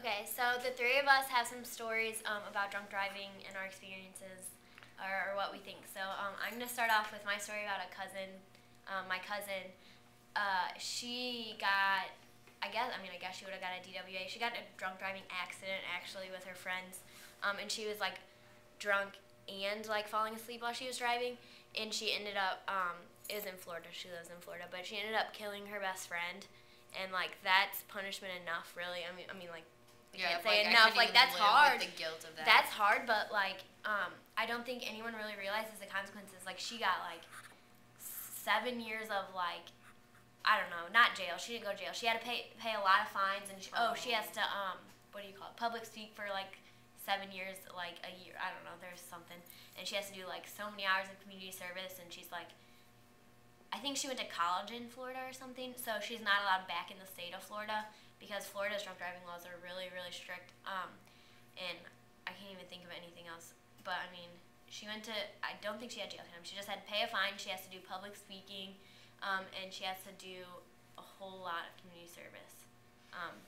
Okay, so the three of us have some stories about drunk driving and our experiences, or what we think. So I'm gonna start off with my story about a cousin. My cousin, she got, I guess she would have got a DWA. She got in a drunk driving accident actually with her friends, and she was like drunk and like falling asleep while she was driving, and she ended up. It was in Florida. She lives in Florida, but she ended up killing her best friend, and like that's punishment enough, really. I mean, like I can't say enough. Like that's hard. With the guilt of that. That's hard, but like I don't think anyone really realizes the consequences. Like she got like 7 years of like I don't know, not jail. She didn't go to jail. She had to pay a lot of fines, and she has to what do you call it? Public speak for like 7 years, like a year. I don't know. There's something, and she has to do like so many hours of community service, and she's like. I think she went to college in Florida or something, so she's not allowed back in the state of Florida because Florida's drunk driving laws are really, really strict. And I can't even think of anything else. But I mean, I don't think she had jail time. She just had to pay a fine. She has to do public speaking, and she has to do a whole lot of community service,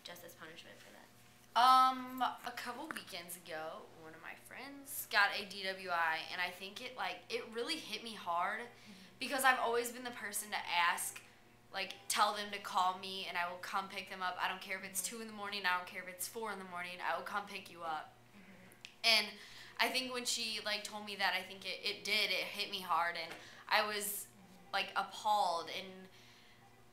just as punishment for that. A couple weekends ago, one of my friends got a DWI, and I think it really hit me hard. Because I've always been the person to ask, like, tell them to call me and I will come pick them up. I don't care if it's 2 in the morning. I don't care if it's 4 in the morning. I will come pick you up. And I think when she, like, told me that, I think it hit me hard. And I was, like, appalled. And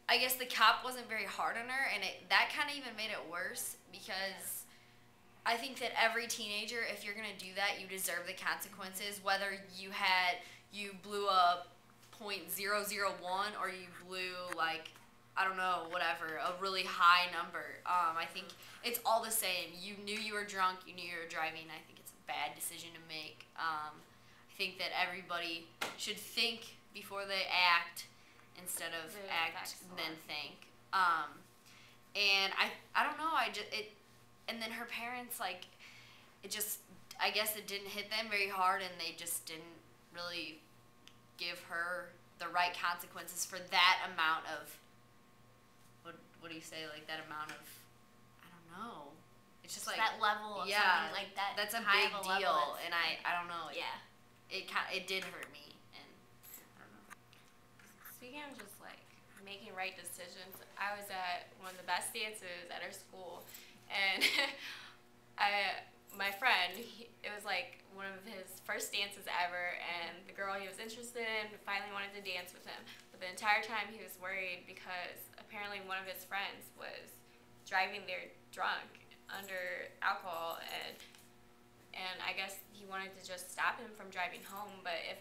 I guess the cop wasn't very hard on her. And that kind of even made it worse because I think that every teenager, if you're going to do that, you deserve the consequences. Whether you blew up .001 or you blew like I don't know whatever a really high number. I think it's all the same. You knew you were drunk. You knew you were driving. I think it's a bad decision to make. I think that everybody should think before they act instead of really act then think. And I don't know. And then her parents like it just I guess it didn't hit them very hard and they just didn't really give her the right consequences for that amount of what do you say like that amount of I don't know it's just like that level of something like that that's a big deal and I don't know it did hurt me and I don't know. Speaking of just like making right decisions, I was at one of the best dances at our school and my friend, it was like one of his first dances ever, and the girl he was interested in finally wanted to dance with him. But the entire time he was worried because apparently one of his friends was driving there drunk under alcohol, and I guess he wanted to just stop him from driving home. But it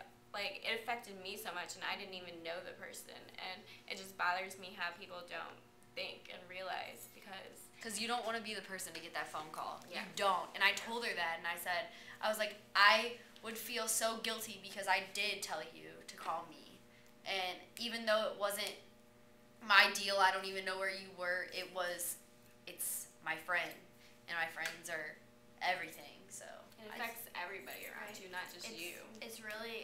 affected me so much, and I didn't even know the person, and it just bothers me how people don't think and realize because you don't want to be the person to get that phone call. Yeah. You don't. And I told her that, and I was like, I would feel so guilty because I did tell you to call me. And even though it wasn't my deal, I don't even know where you were, it's my friend. And my friends are everything, so. It affects everybody around you, not just you. It's really,